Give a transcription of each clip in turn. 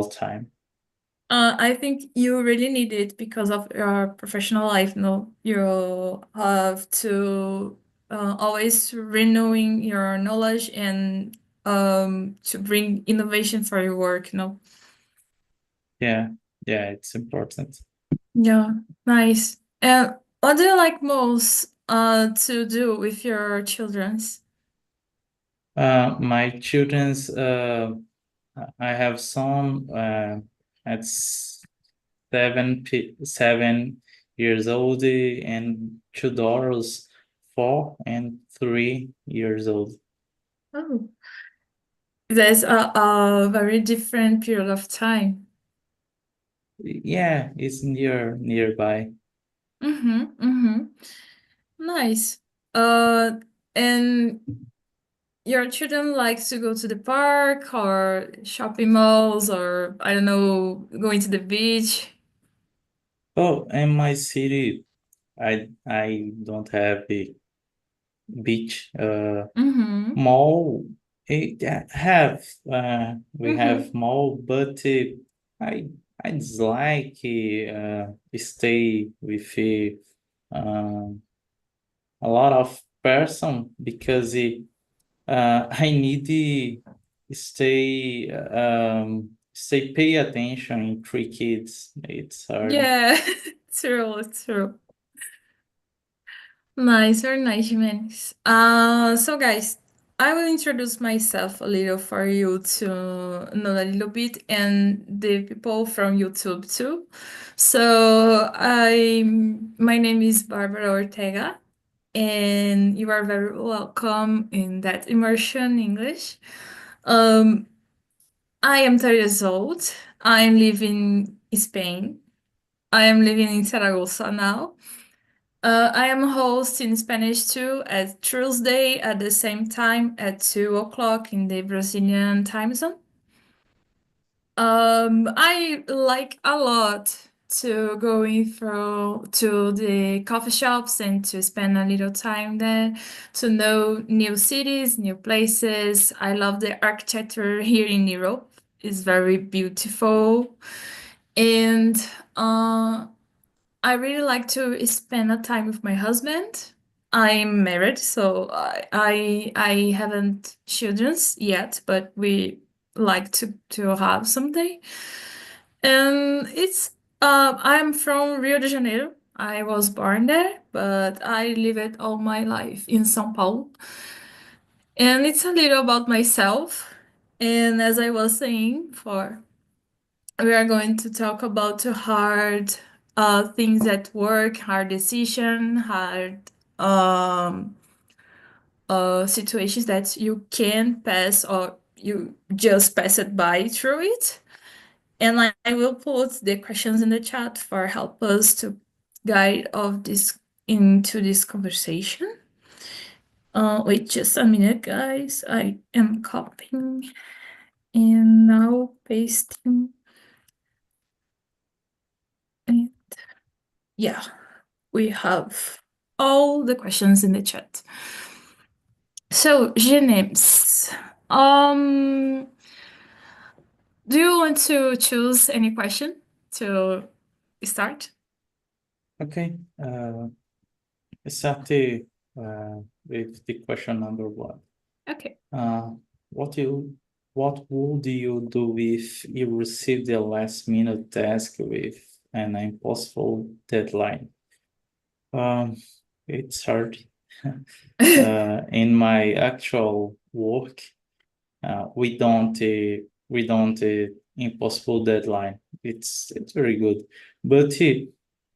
all the time. I think you really need it because of your professional life. No, you have to always renewing your knowledge and to bring innovation for your work. No, Yeah, yeah, it's important. yeah, nice. And what do you like most to do with your childrens? My children's, I have some at 7 years old and two daughters, 4 and 3 years old. Oh, there's a very different period of time. Yeah, it's nearby. Mm-hmm, mm-hmm. Nice. Uh, and your children like to go to the park or shopping malls or I don't know, going to the beach. Oh, in my city, I don't have a beach. Mm-hmm. Mall, have we have Mm-hmm. mall, but I I dislike stay with a lot of person because I need to stay pay attention in 3 kids. It's hard. Yeah, true, true. Nice, very nice, Jimenez. So guys, I will introduce myself a little for you to know a little bit and the people from YouTube too. My name is Barbara Ortega, and you are very welcome in that immersion English. Um, I am 30 years old. I live in Spain. I am living in Zaragoza now. I am host in Spanish too at Tuesday at the same time at 2 o'clock in the Brazilian time zone. I like a lot to going through to the coffee shops and to spend a little time there to know new cities, new places. I love the architecture here in Europe. It's very beautiful. And uh, I really like to spend a time with my husband. I'm married, so I haven't children yet, but we like to have someday. And it's I'm from Rio de Janeiro. I was born there, but I lived all my life in São Paulo. And it's a little about myself. And as I was saying before, we are going to talk about the hard things at work, hard decision, hard um, situations that you can pass or you just pass it by through it. And I will put the questions in the chat for help us to guide of this into this conversation. Wait just a minute, guys. I am copying and now pasting it. Yeah, we have all the questions in the chat. So, James, um, do you want to choose any question to start? Okay. Start with the question number one. Okay. Uh, what you what would you do if you received a last minute task with an impossible deadline? Um, it's hard. In my actual work, we don't impossible deadline. It's very good, but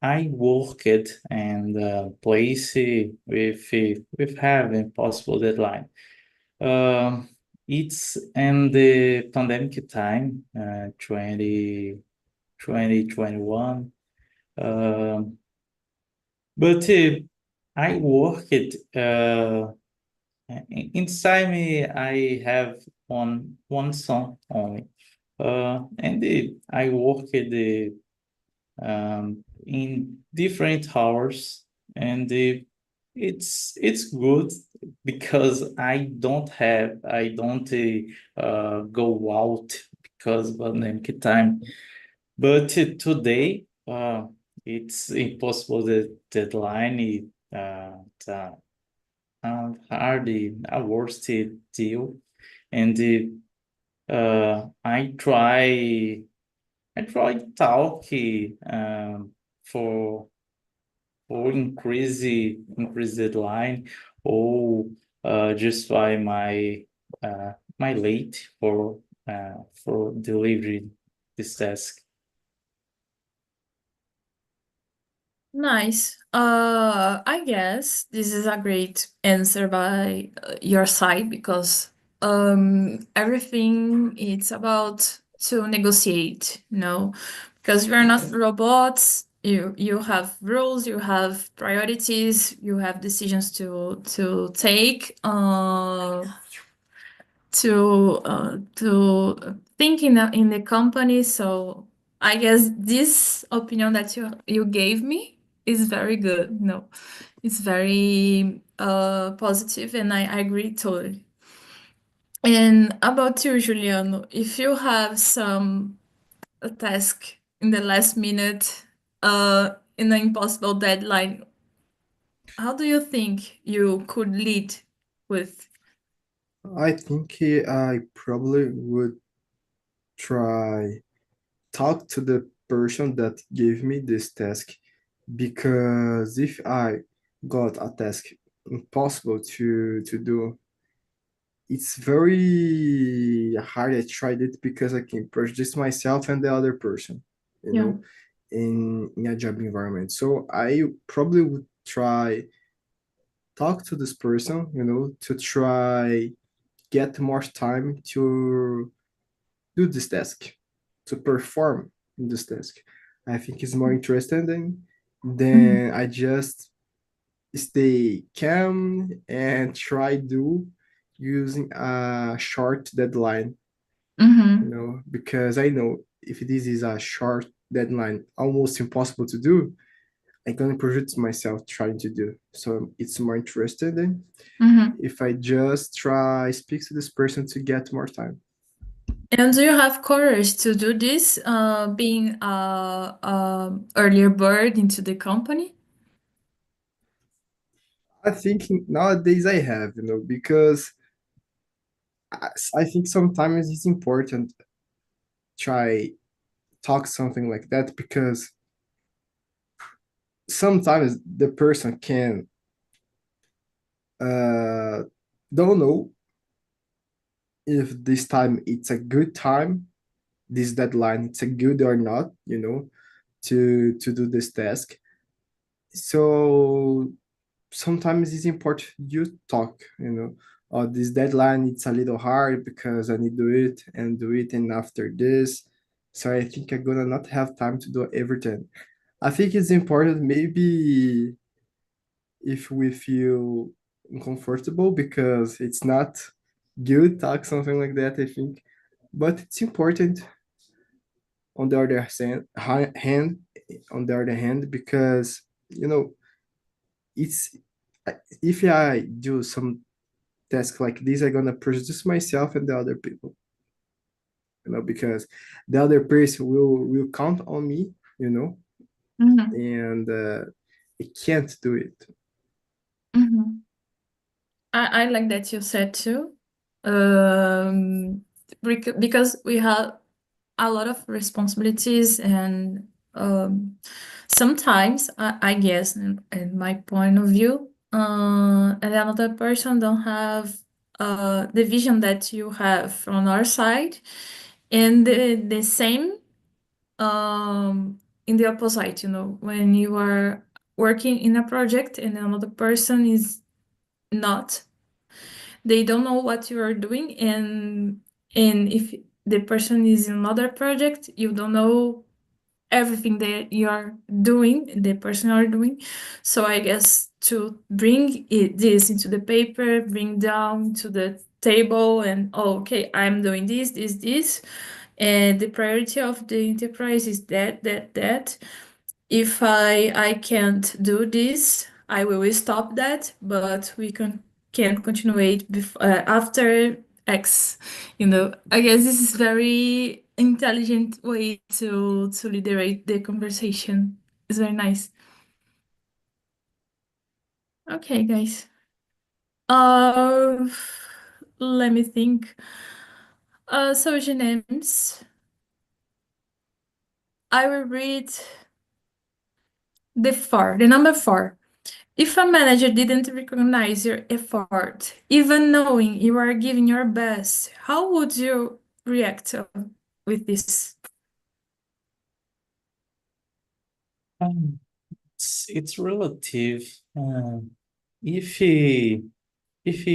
I work it and place with have impossible deadline. Um, it's in the pandemic time, 2021. Um, but I work it inside me. I have one song only, and I work it in different hours, and it's good because I don't go out because pandemic time. But today, it's impossible the deadline is hardly a worst deal, and I try talk for increase deadline or justify my late for delivering this task. Nice. I guess this is a great answer by your side because everything it's about to negotiate, you know, because we're not robots. You have rules, you have priorities, you have decisions to take. To think in the company. So I guess this opinion that you gave me is very good. No, it's very positive, and I agree totally. And about you, Juliano, if you have some task in the last minute, in an impossible deadline, how do you think you could lead with? I think I probably would try talk to the person that gave me this task, because if I got a task impossible to do, it's very hard. I tried it because I can prejudice myself and the other person, you Yeah. know, in a job environment. So I probably would try talk to this person, to try get more time to do this task, to perform in this task. I think it's more interesting than I just stay calm and try do using a short deadline, Mm-hmm. because I know if this is a short deadline, almost impossible to do, I'm gonna project myself trying to do. So it's more interesting Mm-hmm. if I just try speak to this person to get more time. And do you have courage to do this, being earlier bird into the company? I think nowadays I have, because I think sometimes it's important try talk something like that, because sometimes the person can uh don't know if this time it's a good time, this deadline it's a good or not, to do this task. So sometimes it's important you talk, this deadline it's a little hard because I need to do it and do it, and after this, so I think I'm gonna not have time to do everything. I think it's important maybe if we feel uncomfortable, because it's not good talk something like that, I think, but it's important on the other hand, on the other hand, because it's if I do some task like this, I'm gonna prejudice myself and the other people, because the other person will count on me, Mm-hmm. and I can't do it. Mm-hmm. I like that you said too, um, because we have a lot of responsibilities, and sometimes I guess in my point of view, and another person don't have the vision that you have from our side, and the same in the opposite, when you are working in a project and another person is not, they don't know what you are doing, and if the person is in another project, you don't know everything that you are doing, the person are doing. So I guess to bring this into the paper, bring down to the table, and okay, I'm doing this, and the priority of the enterprise is that. If I can't do this, I will stop that, but we can continue it after X. I guess this is very intelligent way to liberate the conversation. It's very nice. Okay, guys. Uh, Let me think. So James, I will read the number 4. If a manager didn't recognize your effort, even knowing you are giving your best, how would you react with this? Um, it's relative. If he, if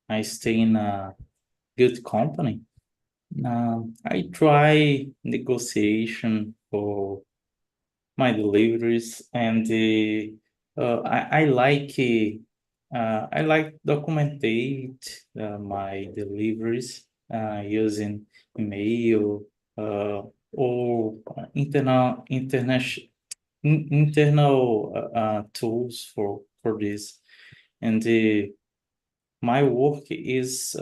I stay in a good company, I try negotiation for my deliveries, and I like documentate my deliveries using email or internal tools for this. And my work is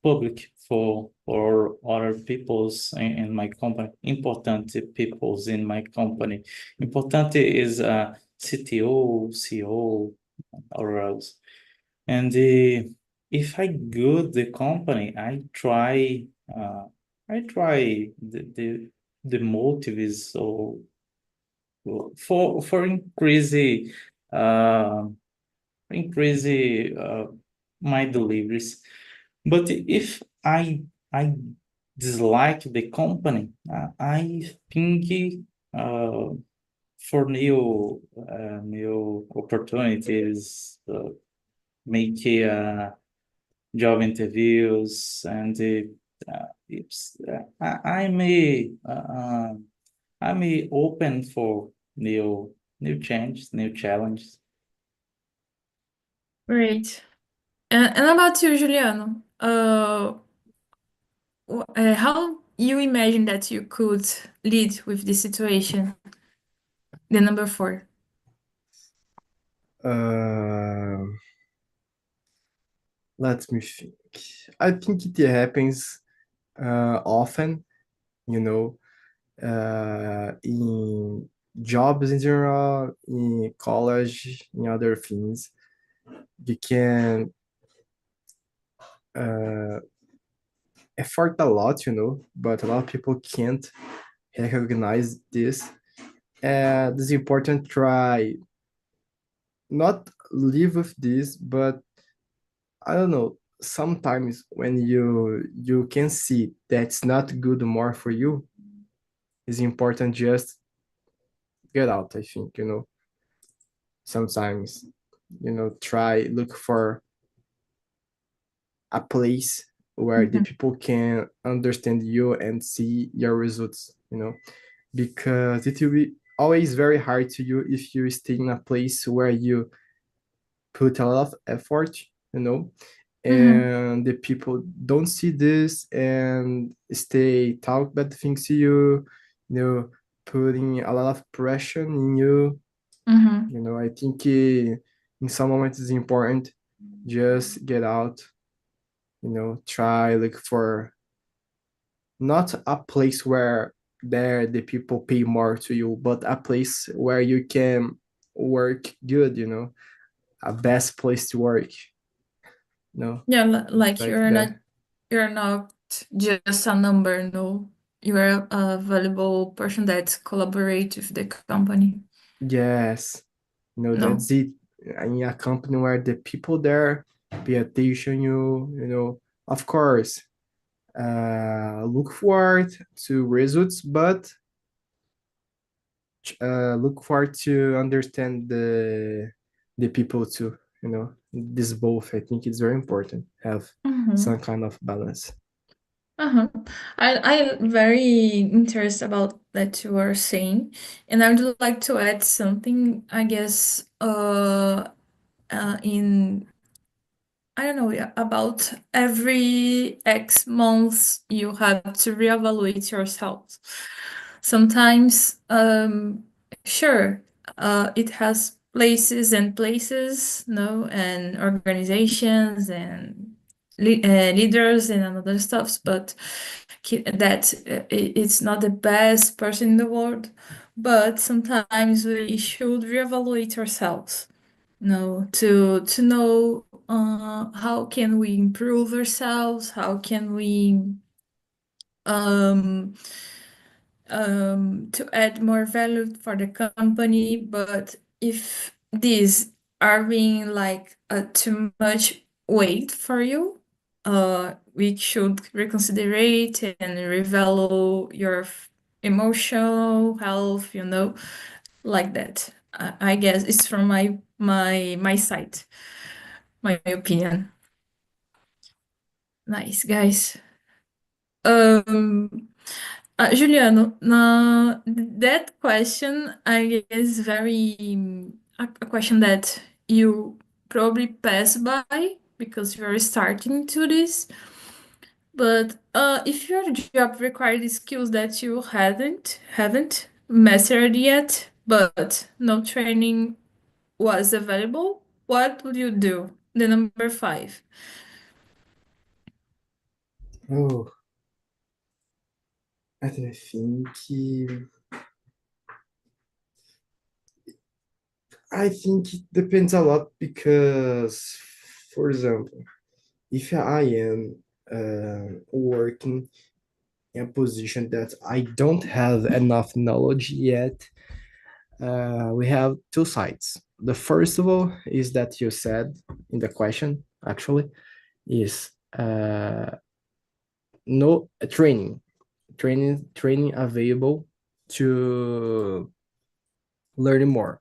public for other people's in my company, important peoples in my company. Important is CTO, CO, or else. And if I good the company, I try the motives or for uh, increase my deliveries. But if I dislike the company, I think uh, for new opportunities, make job interviews, and I'm I'm open for new changes, new challenges. Great. And about you, Juliano? How you imagine that you could lead with this situation? The number 4. Uh, Let me think. I think it happens often, you know, in jobs in general, in college, in other things. You can uh, effort a lot, but a lot of people can't recognize this. And it's important to try not live with this, but I don't know. Sometimes when you can see that's not good more for you, it's important just get out. I think sometimes try look for a place where the people can understand you and see your results. Because it will be always very hard to you if you stay in a place where you put a lot of effort, you know, and the people don't see this and stay talk bad things to you, putting a lot of pressure in you. I think in some moments it's important just get out, try look for not a place where there the people pay more to you, but a place where you can work good, a best place to work. Yeah, like Like that. you're not just a number, no. You're a valuable person that collaborates with the company. Yes, No. that's it. In a company where the people there pay attention of course, look forward to results, but look forward to understand the people too. This both. I think it's very important. Have some kind of balance. I'm very interested about that you were saying, and I would like to add something, I guess, in I don't know, yeah, about every X months you have to reevaluate yourself. Sometimes, sure, it has places and places, no, and organizations and leaders and another stuffs, but that it's not the best person in the world. But sometimes we should reevaluate ourselves, to know how can we improve ourselves, how can we um, to add more value for the company. But if these are being like too much weight for you, we should reconsider it and revalue your emotional health, like that. I guess it's from my side, my opinion. Nice, guys. Juliano, that question, I guess, very a question that you probably pass by because you're starting to this. But if your job required skills that you haven't mastered yet, but no training was available, what would you do? The number 5. Oh, I think I think it depends a lot because, for example, if I am working in a position that I don't have enough knowledge yet, we have two sides. The first of all is that you said in the question, actually, is no training available to learn more.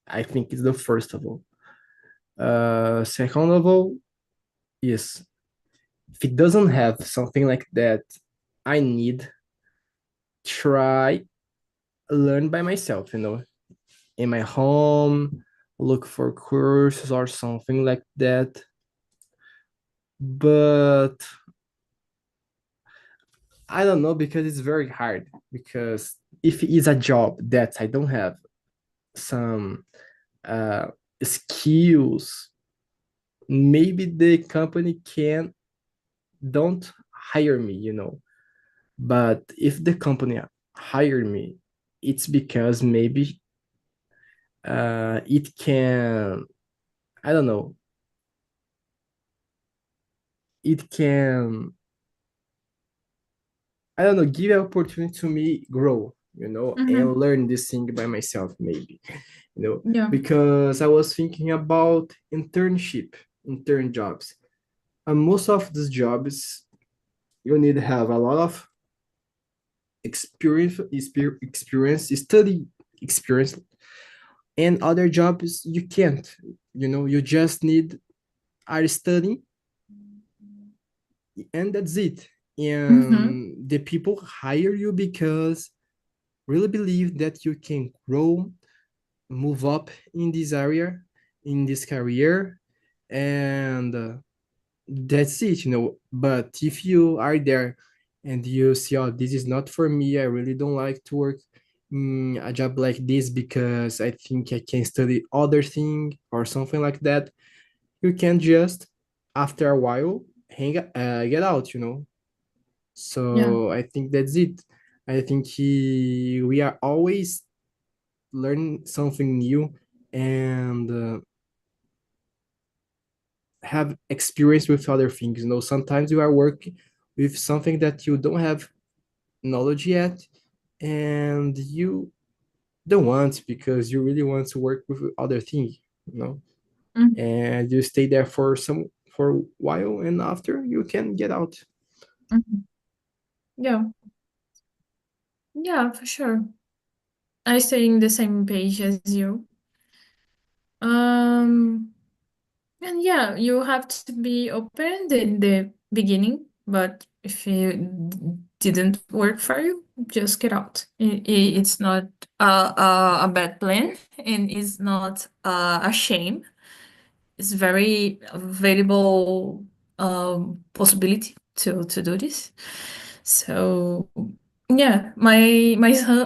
I think it's the first of all. Second of all, is if it doesn't have something like that, I need try learn by myself, in my home, look for courses or something like that. But I don't know because it's very hard. Because if it is a job that I don't have some uh, skills, maybe the company can don't hire me. But if the company hire me, it's because maybe it can, I don't know, it can, I don't know, give an opportunity to me grow, and learn this thing by myself, maybe, Yeah. because I was thinking about intern jobs. And most of these jobs, you need to have a lot of experience, study experience, and other jobs you can't. You just need are studying, and that's it. Mm-hmm. And the people hire you because really believe that you can grow, move up in this area, in this career, and that's it. But if you are there and you see, oh, this is not for me, I really don't like to work a job like this because I think I can study other thing or something like that, you can just, after a while, get out. Yeah. So I think that's it. I think we are always learning something new, and have experience with other things. Sometimes you are working with something that you don't have knowledge yet, and you don't want because you really want to work with other things, Mm-hmm. and you stay there for a while, and after you can get out. Mm-hmm. Yeah. Yeah, for sure. I stay in the same page as you. Um, and yeah, you have to be open in the beginning, but if it didn't work for you, just get out. It's not a bad plan, and it's not a shame. It's very available possibility to do this. So yeah, my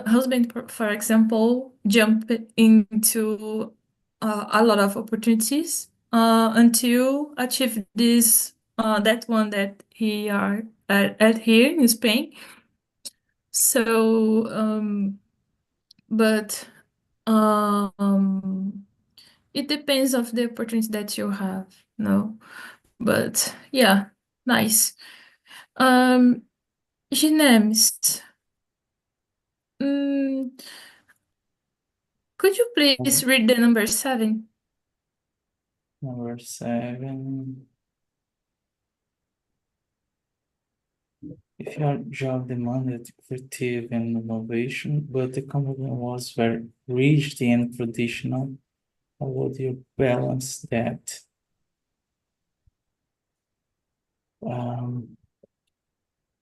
husband, for example, jumped into a lot of opportunities until achieve this that one that he are at here in Spain. So, but it depends of the opportunity that you have, no? But yeah, nice. Ginemis, could you please read the number 7? Number 7. If your job demanded creative and innovation, but the company was very rigid and traditional, how would you balance that?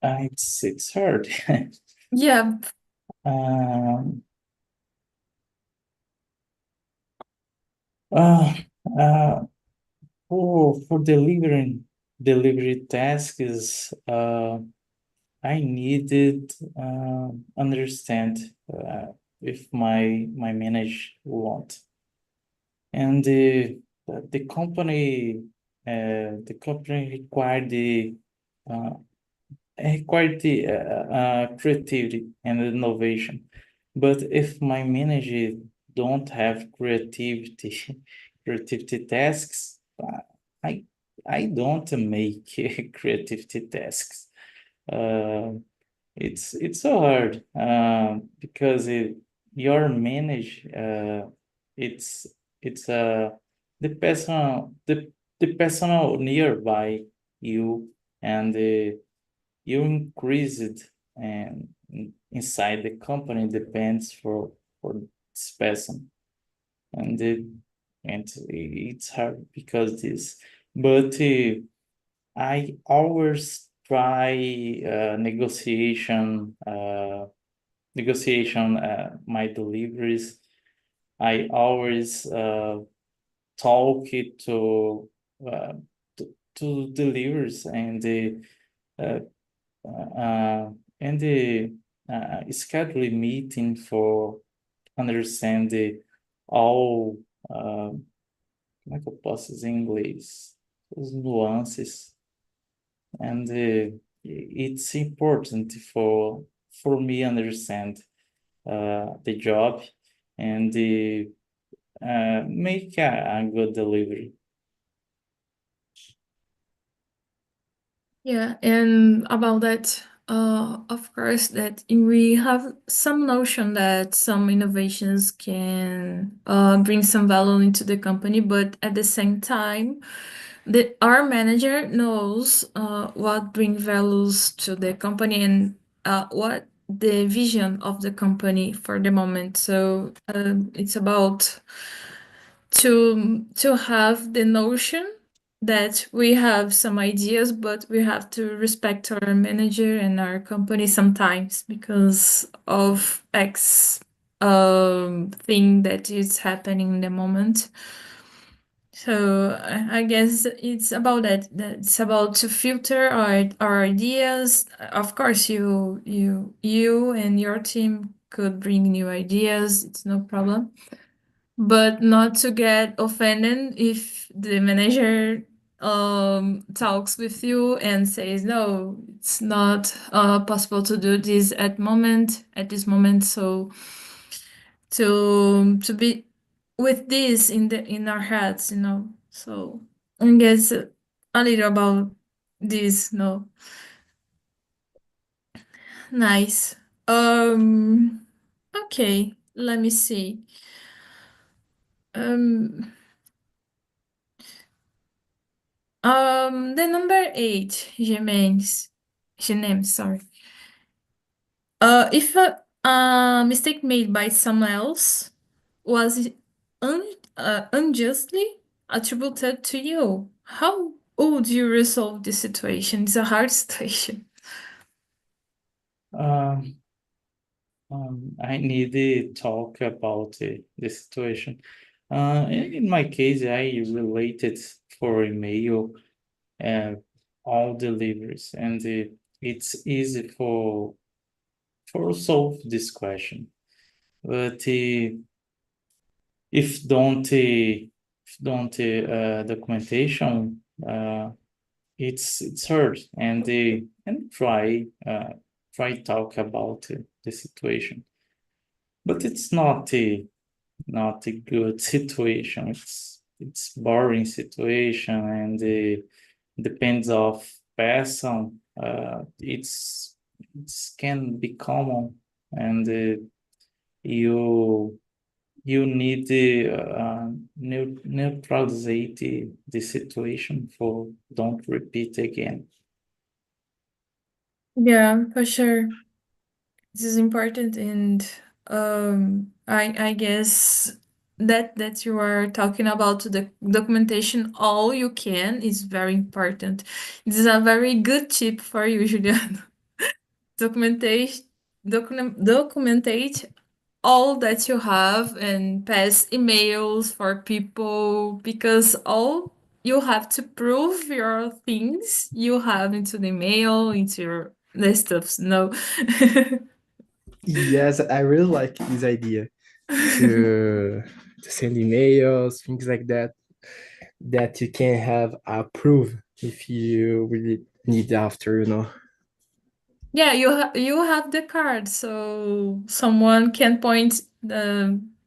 It's hard. Yeah, Um, uh, uh, for delivery tasks, I needed understand if my manager want, and the company uh, required the creativity and innovation. But if my manager don't have creativity, creativity tasks, I I don't make creativity tasks. Uh, it's so hard because your manage it's the the personal nearby you, and you increase it, and inside the company depends for this person, and it's hard because this, but I always try negotiation my deliveries. I always talk it uh, to delivers, uh, and the schedule meeting for understand all como é que eu posso dizer em inglês? Os nuances, and it's important for me understand the job, and make a good delivery. yeah, and about that, of course, that we have some notion that some innovations can bring some value into the company, but at the same time, our manager knows what bring values to the company, and what the vision of the company for the moment. So it's about to have the notion that we have some ideas, but we have to respect our manager and our company sometimes because of X thing that is happening in the moment. So I guess it's about that. It's about to filter our ideas. Of course, you and your team could bring new ideas. It's no problem, but not to get offended if the manager talks with you and says no, it's not possible to do this at this moment. So to be with this in our heads, so I guess a little about this. No, nice. Okay, let me see. The number 8, Jimenez, sorry. If a mistake made by someone else was unjustly attributed to you, how would you resolve this situation? It's a hard situation. Um, I need to talk about the situation. In my case, I related for email all deliveries, and it's easy for solve this question. But if don't documentation, it's hard, and try talk about the situation, but it's not a good situation. It's boring situation, and depends of person. It's can be common, and you you need the neutralize the situation for don't repeat again. Yeah, for sure. This is important, and I guess that you are talking about the documentation all you can is very important. This is a very good tip for you, Juliana. Documentation, documentate all that you have and pass emails for people, because all you have to prove your things you have into the email, into your list of no. Yes, I really like this idea to send emails, things like that, that you can have a proof if you really need after, you know. Yeah, you have the card, so someone can point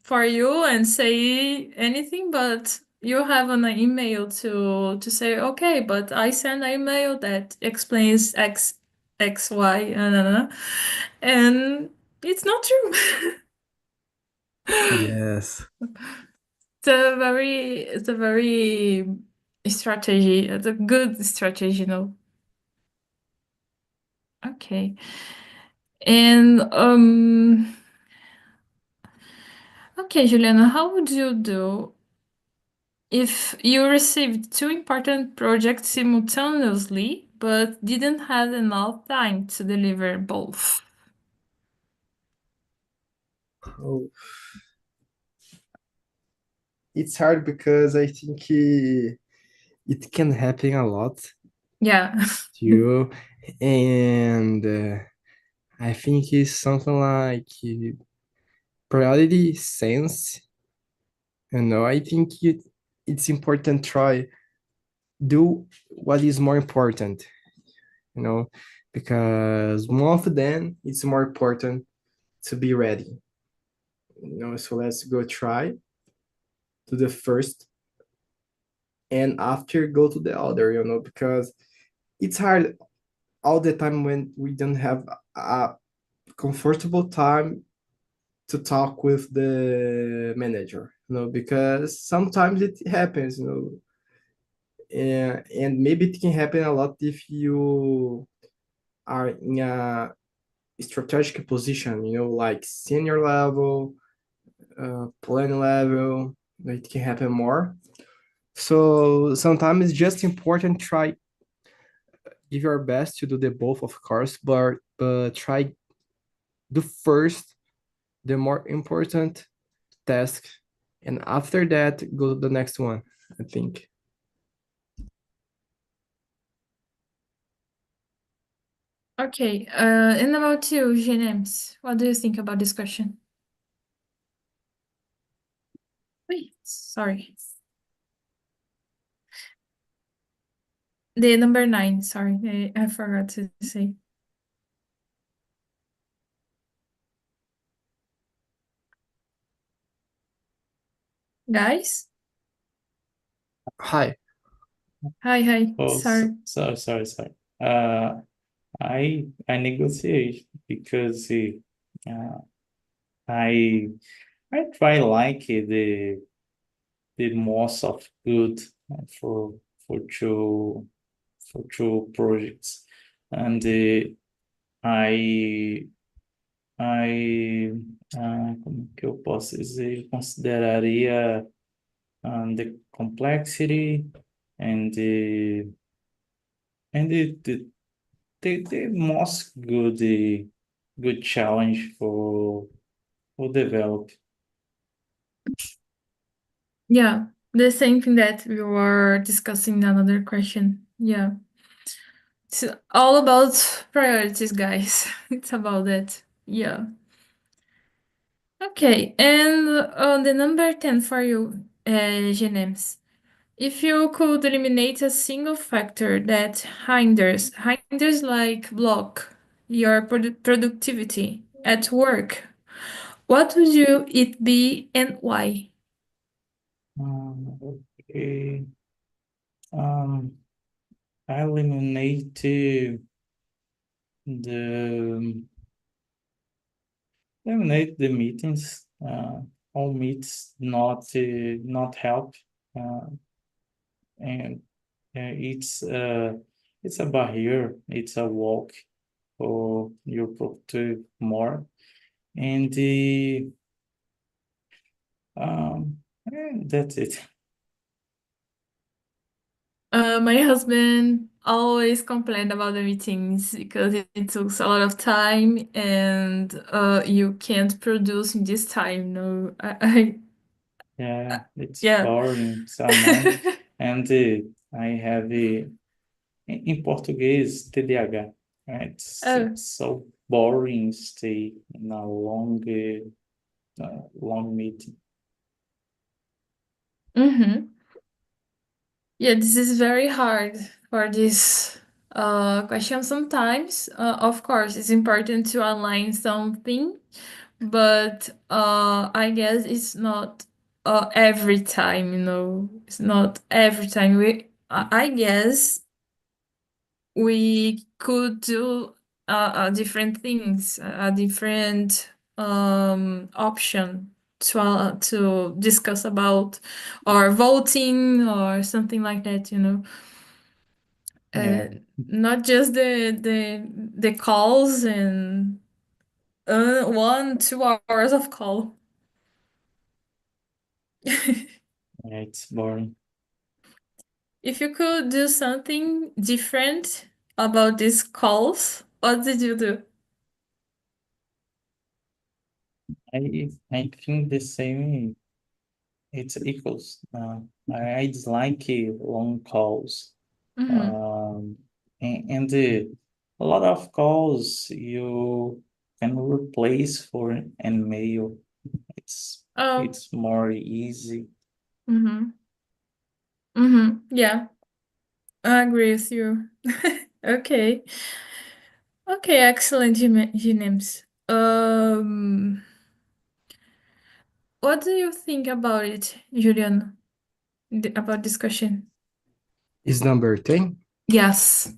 for you and say anything, but you have an email to say, okay, but I send an email that explains X, Y, and it's not true. Yes. It's a very strategy. It's a good strategy, you know. Okay, and okay, Juliana, how would you do if you received two important projects simultaneously but didn't have enough time to deliver both? Oh, it's hard because I think it can happen a lot Yeah. to you, and I think it's something like priority sense. You know, I think it's important try do what is more important, you know, because one of them it's more important to be ready, you know. So let's go try to the first and after go to the other, you know, because it's hard all the time when we don't have a comfortable time to talk with the manager, you know, because sometimes it happens, you know, and maybe it can happen a lot if you are in a strategic position, you know, like senior level, plan level. It can happen more. So sometimes it's just important try give your best to do the both, of course, but try do first the more important task, and after that go to the next one, I think. Okay. And about you, James, what do you think about this question? Wait, sorry. The number 9, sorry, I forgot to say. Guys? Hi. Hi, Oh, sorry. sorry. Uh, I negotiate because uh, I I try like the most of good for for two for two projects, and I I como que eu posso dizer, consideraria the complexity and the most good good challenge for develop. Yeah, the same thing that we were discussing in another question. Yeah. It's all about priorities, guys. It's about that. Yeah. Okay, and on the number 10 for you, Genems. If you could eliminate a single factor that hinders like block your productivity at work, what would it be and why? Okay. Um, I eliminate the eliminate the meetings. All meets not help. Uh, and it's a barrier. It's a walk for your productive more. And that's it. My husband always complained about the meetings because it takes a lot of time and you can't produce in this time. No, Yeah, it's yeah. boring, it's annoying. And I have in Portuguese TDAH. Oh. It's so boring stay in a long meeting. Mm-hmm. Yeah, this is very hard for this question sometimes. Of course, it's important to align something, but I guess it's not every time, It's not every time. I guess we could do different things, a different option to discuss about, or voting or something like that, Yeah, not just the calls and 1, 2 hours of call. yeah, it's boring. If you could do something different about these calls, what did you do? I think the same. It's equals. I dislike long calls. Mm-hmm. Um, and a lot of calls you can replace for an mail. It's Oh. it's more easy. Mm-hmm. Mm-hmm. Yeah, I agree with you. Okay. Okay, excellent, Jinems. What do you think about it, Julian, about this question? Is number 10. Yes,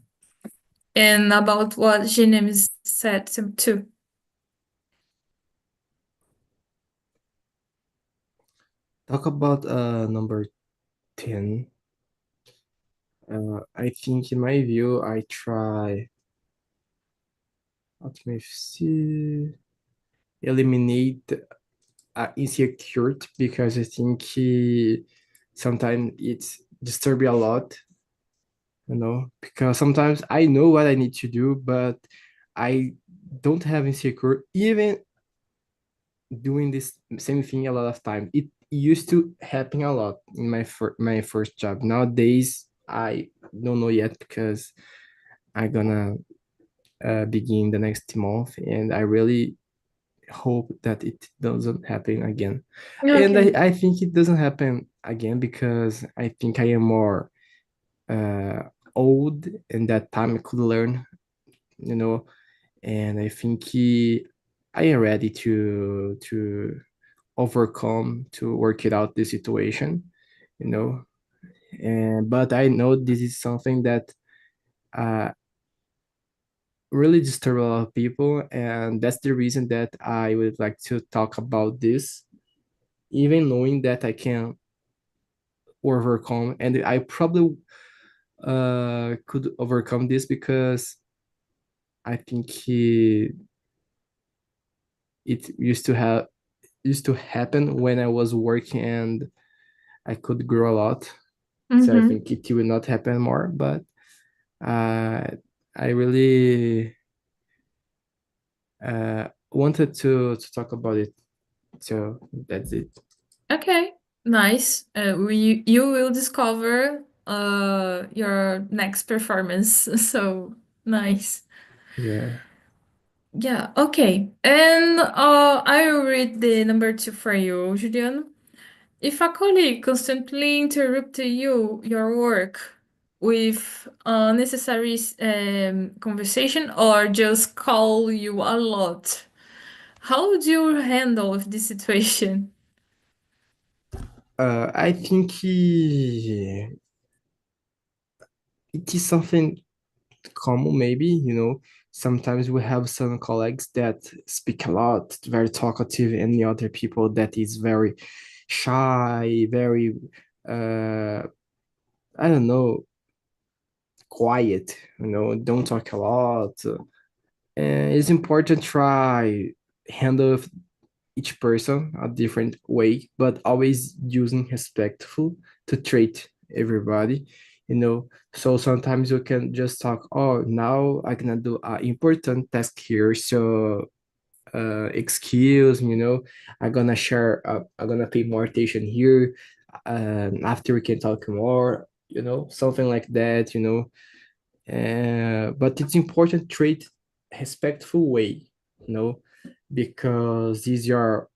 and about what Jinems said too. Talk about number 10. I think in my view, I try, let me see, eliminate insecurity because I think sometimes it's disturbing a lot, because sometimes I know what I need to do, but I don't have insecure even doing this same thing a lot of time. It used to happen a lot in my first job. Nowadays, I don't know yet because I'm gonna begin the next month, and I really hope that it doesn't happen again. And Okay. I think it doesn't happen again because I think I am more uh, old, and that time I could learn, you know, and I think I am ready to overcome, to work it out the situation, you know. And but I know this is something that uh, really disturb a lot of people, and that's the reason that I would like to talk about this, even knowing that I can overcome, and I probably could overcome this because I think it used to happen when I was working, and I could grow a lot. So I Mm-hmm. think it will not happen more, but uh, I really wanted to talk about it. So that's it. Okay. Nice. You will discover your next performance. So nice. Yeah. Yeah, okay. And I will read the number 2 for you, Julian. If a colleague constantly interrupted your work with unnecessary conversation or just call you a lot, how would you handle this situation? I think it is something common, maybe, sometimes we have some colleagues that speak a lot, very talkative, and the other people that is very shy, very, uh, I don't know, quiet, don't talk a lot. And it's important to try handle each person a different way, but always using respectful to treat everybody, So sometimes you can just talk, oh, now I'm gonna do an important task here, so excuse me, I'm gonna pay more attention here. After we can talk more, something like that, but it's important to treat respectful way, you know, because these are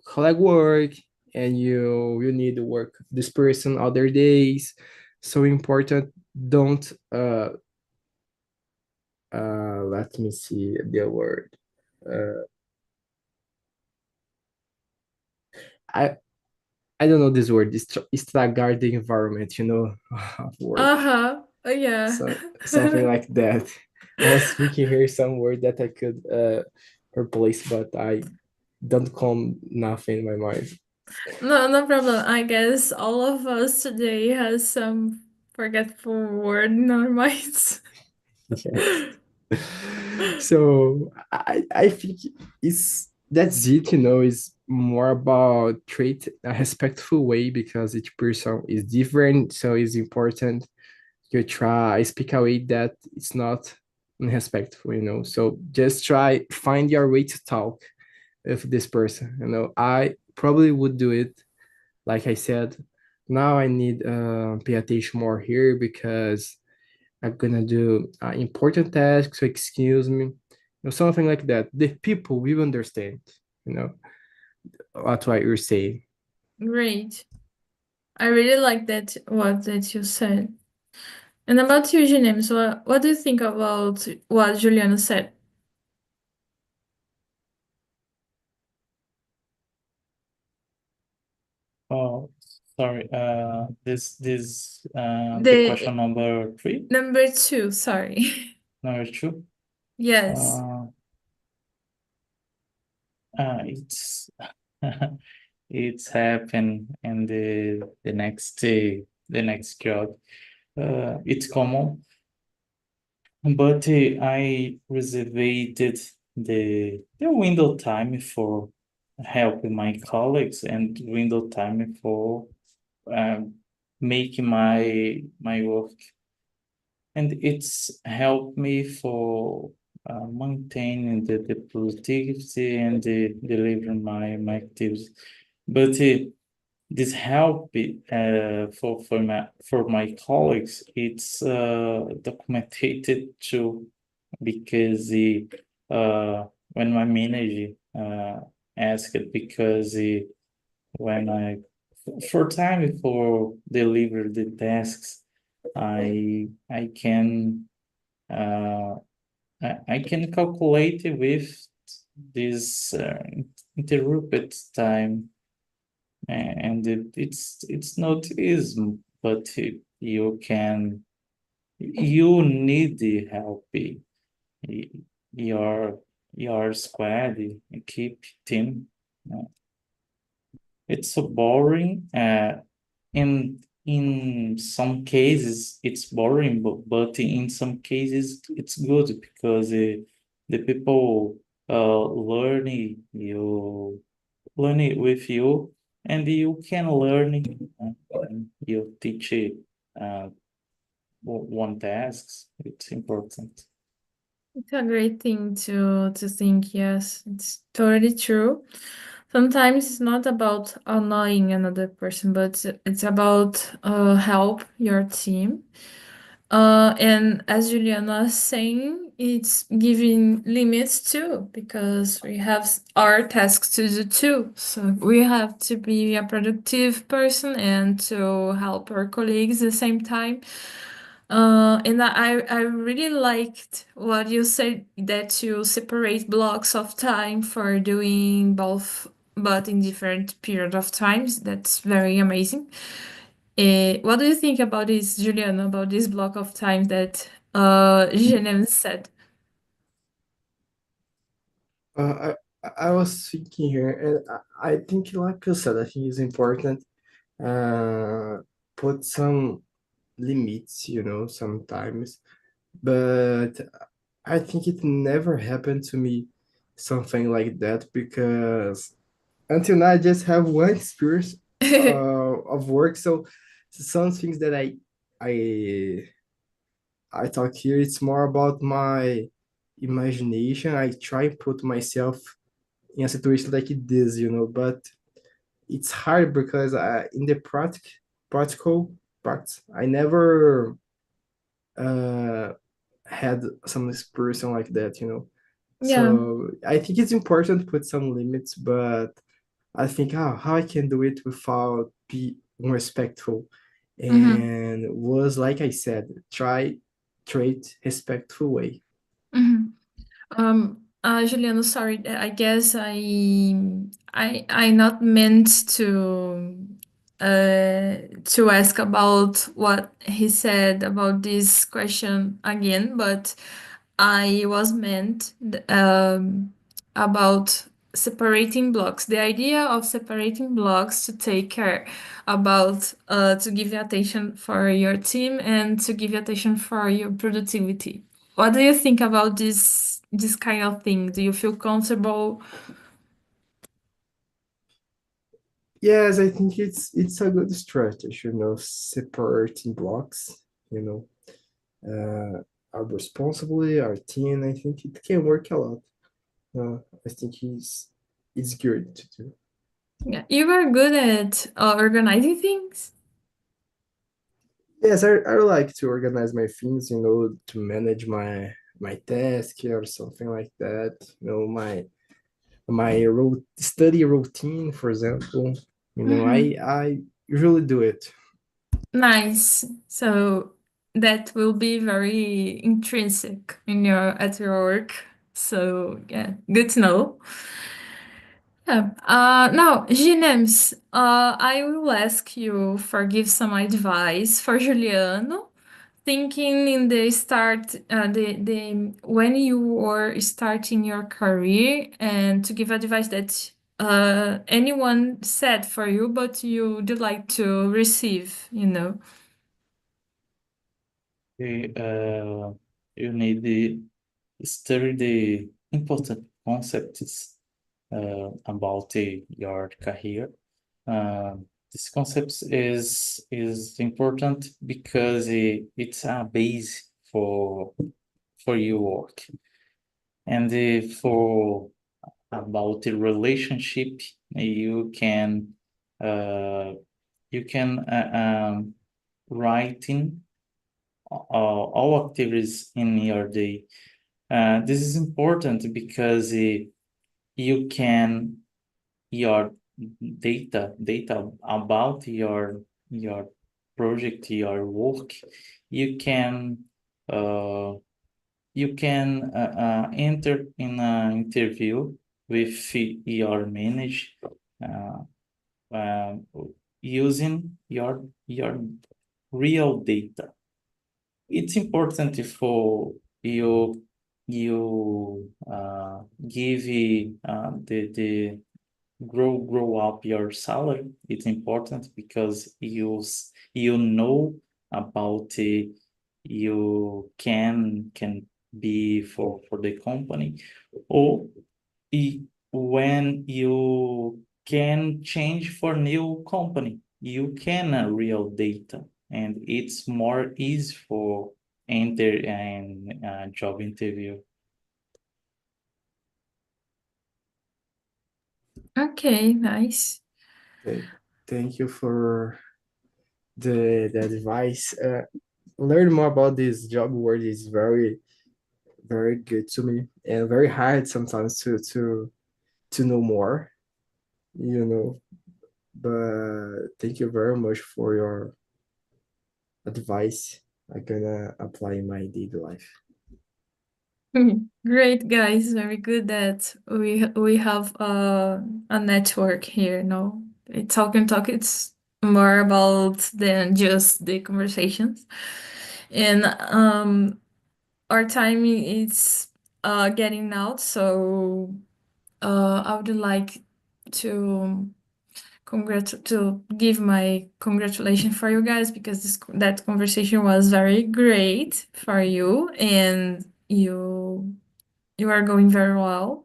collect work and you need to work this person other days, so important. Don't let me see the word. Uh i i don't know this word. It's estragar the environment, of work. Uh-huh. Yeah. So something like that. I was speaking here some word that I could replace, but I don't come nothing in my mind. No, no problem. I guess all of us today has some forgetful word in our minds. Yes. So I think it's that's it, is more about treat a respectful way because each person is different. So it's important you try speak a way that it's not unrespectful, So just try find your way to talk with this person. I probably would do it like I said. Now I need pay attention more here because I'm gonna do an important task, so excuse me, something like that. The people will understand, you know, what you're saying. Great. I really like that you said. And about you, James, what do you think about what Juliana said? Oh, sorry. The The question number three, number two, sorry. number two. Yes. Uh, it's it's happened in the next job. It's common, but I reserved the window time for helping my colleagues and window time for um, making my work, and it's helped me for maintaining the productivity and delivering my activities. But this help for my colleagues, it's documented too, because when my manager asked, because when I for time for deliver the tasks, I can uh, I can calculate with this interrupted time, and it's not easy, but you need the help. Y- your your squad, keep team. uh, it's so boring. In some cases it's boring, but in some cases it's good, because the people learn it with you, and you can learn it, when you teach it uh, one tasks. It's important. It's a great thing to think, yes. It's totally true. Sometimes it's not about annoying another person, but it's about help your team. And as Juliana was saying, it's giving limits too, because we have our tasks to do too. So we have to be a productive person and to help our colleagues at the same time. And I really liked what you said, that you separate blocks of time for doing both, but in different period of times. That's very amazing. What do you think about this, Julian, about this block of time that Jenem said? I was thinking here, and I think, like you said, I think it's important put some limits, sometimes. But I think it never happened to me something like that because until now I just have one experience of work. So some things that I I talk here, it's more about my imagination. I try and put myself in a situation like this, but it's hard because in the practical parts, I never uh, had some experience like that. Yeah. So I think it's important to put some limits, but I think how I can do it without be respectful Mm-hmm. and was like I said, try treat respectful way. Mm-hmm. Juliano, sorry, I guess I not meant to ask about what he said about this question again, but I was meant about separating blocks. The idea of separating blocks to take care about to give you attention for your team and to give you attention for your productivity. What do you think about this kind of thing? Do you feel comfortable? Yes, I think it's a good strategy, separating blocks, you know, our responsibility, our team. I think it can work a lot. I think it's good to do. Yeah, you are good at organizing things. Yes, I like to organize my things, to manage my task or something like that. My study routine, for example. Mhm. I usually do it. Nice. So that will be very intrinsic in your at your work. So yeah, good to know. Yeah. Now, Ginems, I will ask you for give some advice for Juliano, thinking in the start, the when you were starting your career, and to give advice that anyone said for you, but you would like to receive, you know. Okay, you need to study the important concepts about your career. This concept is important because it's a base for your work and for about the relationship you can uh, writing all activities in your day. This is important because you can your data about your project, your work. You can uh, enter in an interview with your manager uh, uh, using your real data. It's important for you give the grow up your salary. It's important because you know about you can be for the company or when you can change for new company you can real data and it's more easy for enter and job interview. Okay, nice. Okay, thank you for the advice. Learn more about this job world is very very good to me and very hard sometimes to know more, you know. But thank you very much for your advice. I'm gonna apply in my daily life. Great, guys. Very good that we have a network here. No, talk and talk. It's more about than just the conversations, and our time is getting out. So I would like to to give my congratulations for you guys because that conversation was very great for you, and you are going very well.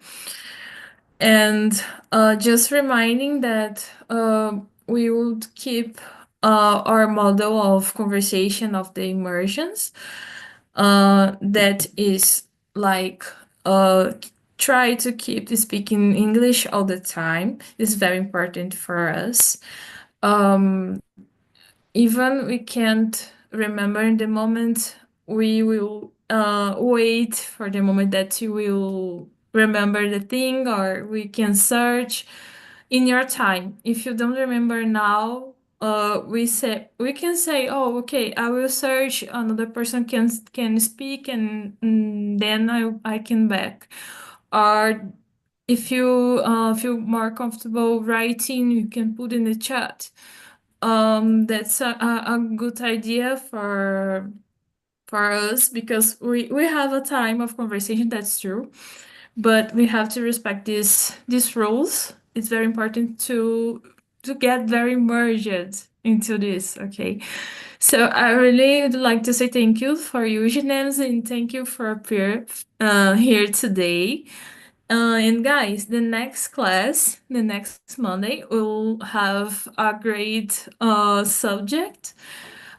And just reminding that we would keep our model of conversation of the immersions that is like try to keep speaking English all the time. It's very important for us. Even we can't remember in the moment, we will wait for the moment that you will remember the thing, or we can search in your time. If you don't remember now, we can say, oh, okay, I will search. Another person can speak, and then I can back. Or if you feel more comfortable writing, you can put in the chat. That's a good idea for us because we have a time of conversation, that's true, but we have to respect these rules. It's very important to get very merged into this, okay? So I really would like to say thank you for you, Janelle, and thank you for appearing here today. And guys, the next class, the next Monday, we'll have a great subject.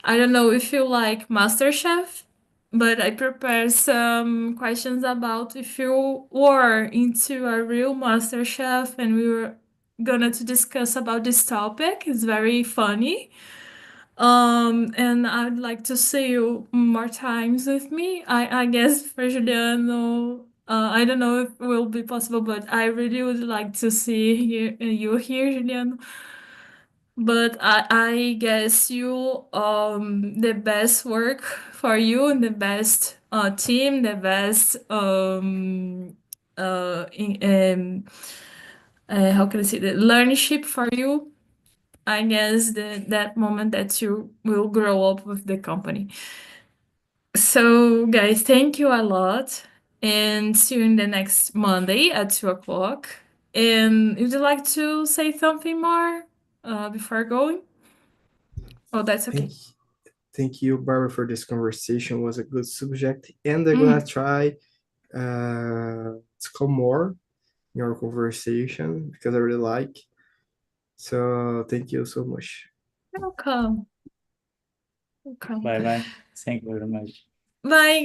I don't know if you like MasterChef, but I prepared some questions about if you were into a real MasterChef, and we were gonna to discuss about this topic. It's very funny. And I'd like to see you more times with me. I guess for Juliano, I don't know if it will be possible, but I really would like to see you here, Juliano. But I guess you the best work for you and the best team, the best how can I say, the learnership for you. I guess that moment that you will grow up with the company. So, guys, thank you a lot, and see you in the next Monday at 2 o'clock. And would you like to say something more before going? Oh, that's okay. Thank you, Barbara, for this conversation. It was a good subject, and I'm gonna try to come more in our conversation because I really like. So thank you so much. Welcome. Welcome. Bye bye. Thank you very much. Bye,